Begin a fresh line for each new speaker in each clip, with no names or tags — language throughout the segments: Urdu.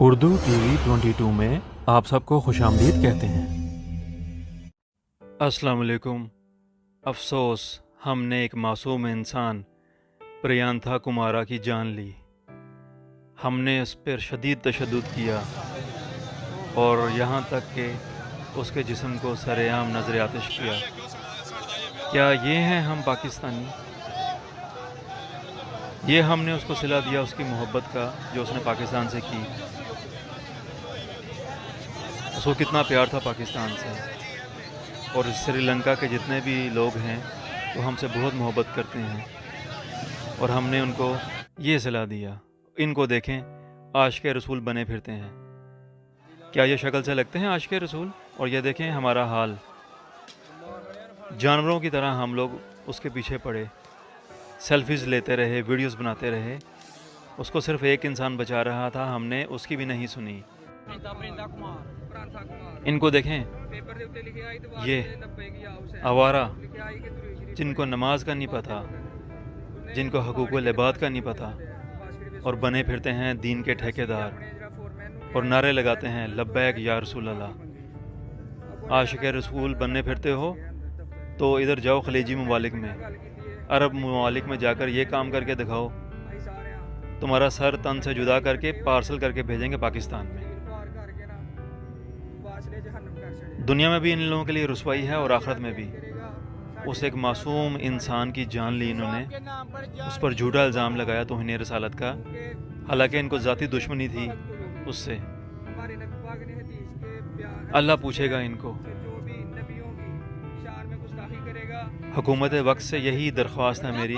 اردو ٹی وی 22 میں آپ سب کو خوش آمدید کہتے ہیں۔ السلام علیکم۔ افسوس ہم نے ایک معصوم انسان پریانتھا کمارا کی جان لی۔ ہم نے اس پر شدید تشدد کیا اور یہاں تک کہ اس کے جسم کو سر عام نظر آتش کیا۔ کیا یہ ہیں ہم پاکستانی؟ یہ ہم نے اس کو صلہ دیا اس کی محبت کا جو اس نے پاکستان سے کی۔ اس کو کتنا پیار تھا پاکستان سے، اور سری لنکا کے جتنے بھی لوگ ہیں وہ ہم سے بہت محبت کرتے ہیں، اور ہم نے ان کو یہ صلہ دیا۔ ان کو دیکھیں، عاشق رسول بنے پھرتے ہیں۔ کیا یہ شکل سے لگتے ہیں عاشق رسول؟ اور یہ دیکھیں ہمارا حال، جانوروں کی طرح ہم لوگ اس کے پیچھے پڑے، سیلفیز لیتے رہے، ویڈیوز بناتے رہے۔ اس کو صرف ایک انسان بچا رہا تھا، ہم نے اس کی بھی نہیں سنی۔ ان کو دیکھیں، یہ آوارہ جن کو نماز کا نہیں پتہ، جن کو حقوق العباد کا نہیں پتہ، اور بنے پھرتے ہیں دین کے ٹھیکیدار اور نعرے لگاتے ہیں لبیک یا رسول اللہ۔ عاشق رسول بننے پھرتے ہو تو ادھر جاؤ خلیجی ممالک میں، عرب ممالک میں جا کر یہ کام کر کے دکھاؤ، تمہارا سر تن سے جدا کر کے پارسل کر کے بھیجیں گے پاکستان میں۔ دنیا میں بھی ان لوگوں کے لیے رسوائی ہے اور آخرت میں بھی۔ اس ایک معصوم انسان کی جان لی انہوں نے، اس پر جھوٹا الزام لگایا توہین رسالت کا، حالانکہ ان کو ذاتی دشمنی تھی اس سے۔ اللہ پوچھے گا ان کو۔ حکومت وقت سے یہی درخواست ہے میری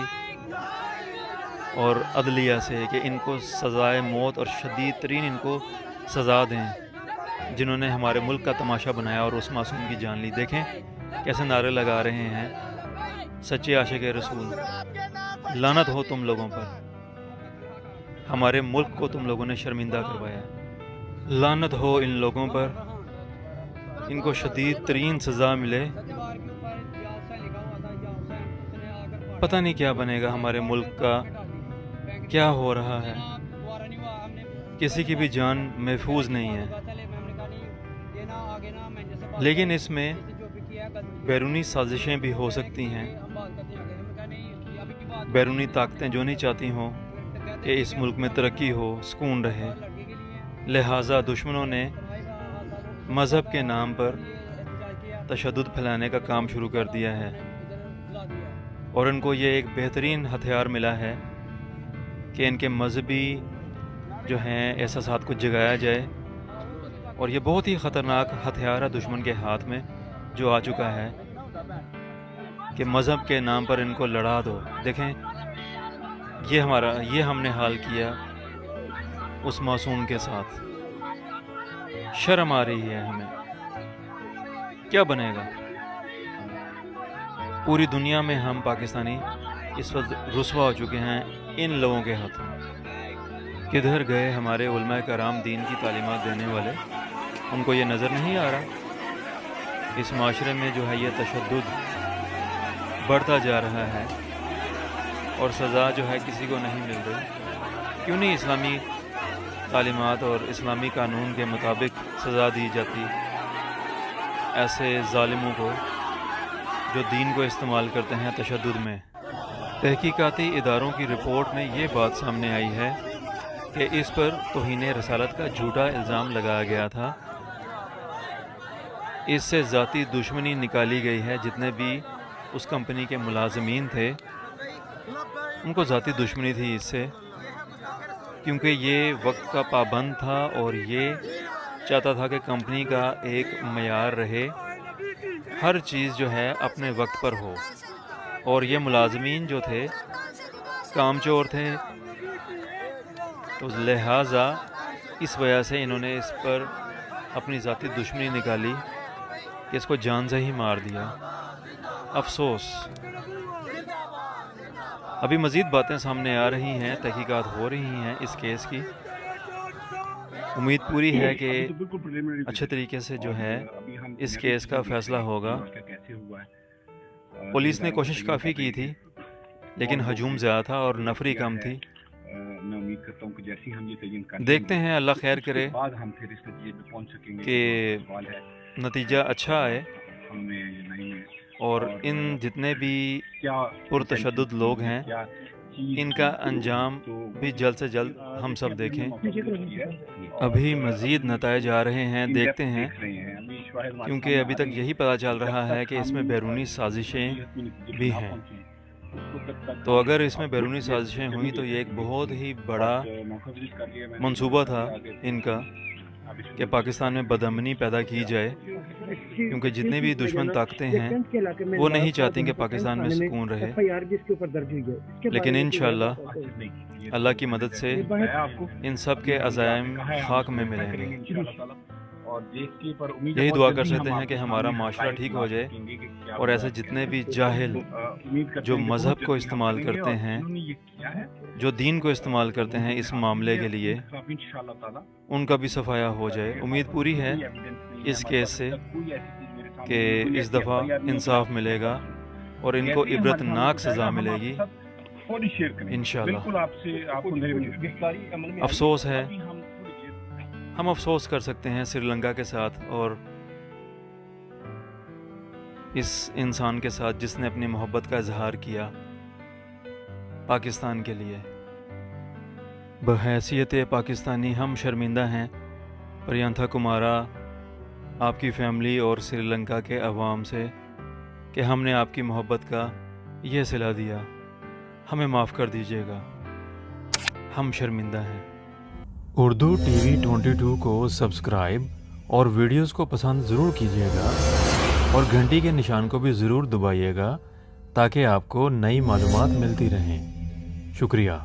اور عدلیہ سے کہ ان کو سزائے موت اور شدید ترین ان کو سزا دیں، جنہوں نے ہمارے ملک کا تماشا بنایا اور اس معصوم کی جان لی۔ دیکھیں کیسے نعرے لگا رہے ہیں سچے عاشق رسول۔ لعنت ہو تم لوگوں پر، ہمارے ملک کو تم لوگوں نے شرمندہ کروایا۔ لعنت ہو ان لوگوں پر، ان کو شدید ترین سزا ملے۔ پتہ نہیں کیا بنے گا ہمارے ملک کا، کیا ہو رہا ہے۔ کسی کی بھی جان محفوظ نہیں ہے، لیکن اس میں بیرونی سازشیں بھی ہو سکتی ہیں، بیرونی طاقتیں جو نہیں چاہتی ہوں کہ اس ملک میں ترقی ہو، سکون رہے، لہٰذا دشمنوں نے مذہب کے نام پر تشدد پھیلانے کا کام شروع کر دیا ہے، اور ان کو یہ ایک بہترین ہتھیار ملا ہے کہ ان کے مذہبی جو ہیں احساسات کو جگایا جائے، اور یہ بہت ہی خطرناک ہتھیار ہے دشمن کے ہاتھ میں جو آ چکا ہے کہ مذہب کے نام پر ان کو لڑا دو۔ دیکھیں یہ ہم نے حال کیا اس معصوم کے ساتھ۔ شرم آ رہی ہے ہمیں، کیا بنے گا؟ پوری دنیا میں ہم پاکستانی اس وقت رسوا ہو چکے ہیں ان لوگوں کے ہاتھوں۔ کدھر گئے ہمارے علماء کرام دین کی تعلیمات دینے والے؟ ان کو یہ نظر نہیں آ رہا اس معاشرے میں جو ہے یہ تشدد بڑھتا جا رہا ہے اور سزا جو ہے کسی کو نہیں مل رہی؟ کیوں نہیں اسلامی تعلیمات اور اسلامی قانون کے مطابق سزا دی جاتی ایسے ظالموں کو جو دین کو استعمال کرتے ہیں تشدد میں؟ تحقیقاتی اداروں کی رپورٹ میں یہ بات سامنے آئی ہے کہ اس پر توہین رسالت کا جھوٹا الزام لگایا گیا تھا۔ اس سے ذاتی دشمنی نکالی گئی ہے، جتنے بھی اس کمپنی کے ملازمین تھے ان کو ذاتی دشمنی تھی اس سے، کیونکہ یہ وقت کا پابند تھا اور یہ چاہتا تھا کہ کمپنی کا ایک معیار رہے، ہر چیز جو ہے اپنے وقت پر ہو، اور یہ ملازمین جو تھے کام چور تھے، تو لہٰذا اس وجہ سے انہوں نے اس پر اپنی ذاتی دشمنی نکالی کہ اس کو جان سے ہی مار دیا۔ افسوس ابھی مزید باتیں سامنے آ رہی ہیں، تحقیقات ہو رہی ہیں اس کیس کی۔ امید پوری ہے کہ اچھے طریقے سے جو ہے اس کیس کا فیصلہ ہوگا۔ پولیس نے کوشش کافی کی تھی لیکن ہجوم زیادہ تھا اور نفری کم تھی،
میں امید کرتا ہوں کہ جیسے ہی ہم یہ تعین کریں
دیکھتے ہیں اللہ خیر
اس کے
کرے
بعد ہم پھر اس نتیجے پہ پہنچ سکیں گے
کہ
سوال ہے
نتیجہ اچھا آئے
ہمیں یا نہیں ہے
اور ان جتنے بھی
کیا
پرتشدد لوگ ہیں
کیا چیز
ان کا انجام بھی جلد سے جلد ہم سب دیکھیں۔ ابھی مزید نتائج آ رہے ہیں، دیکھتے ہیں، کیونکہ ابھی تک یہی پتہ چل رہا ہے کہ اس میں بیرونی سازشیں بھی ہیں۔ تو اگر اس میں بیرونی سازشیں ہوئیں تو یہ ایک بہت ہی بڑا منصوبہ تھا ان کا کہ پاکستان میں بدامنی پیدا کی جائے، کیونکہ جتنے بھی دشمن طاقتیں ہیں وہ نہیں چاہتی کہ پاکستان میں سکون رہے، لیکن انشاءاللہ اللہ کی مدد سے ان سب کے عزائم خاک میں ملیں گے۔ یہی دعا کر سکتے ہیں کہ ہمارا معاشرہ ٹھیک ہو جائے اور ایسے جتنے بھی جاہل جو مذہب کو استعمال کرتے ہیں، جو دین کو استعمال کرتے ہیں اس معاملے کے لیے، ان کا بھی صفایا ہو جائے۔ امید پوری ہے اس کیس سے کہ اس دفعہ انصاف ملے گا اور ان کو عبرت ناک سزا ملے گی انشاءاللہ۔ افسوس ہے، ہم افسوس کر سکتے ہیں سری لنکا کے ساتھ اور اس انسان کے ساتھ جس نے اپنی محبت کا اظہار کیا پاکستان کے لیے۔ بحیثیت پاکستانی ہم شرمندہ ہیں پریانتھا کمارا، آپ کی فیملی اور سری لنکا کے عوام سے کہ ہم نے آپ کی محبت کا یہ صلہ دیا، ہمیں معاف کر دیجیے گا، ہم شرمندہ ہیں۔ اردو ٹی وی 22 کو سبسکرائب اور ویڈیوز کو پسند ضرور کیجیے گا اور گھنٹی کے نشان کو بھی ضرور دبائیے گا تاکہ آپ کو نئی معلومات ملتی رہیں۔ شکریہ۔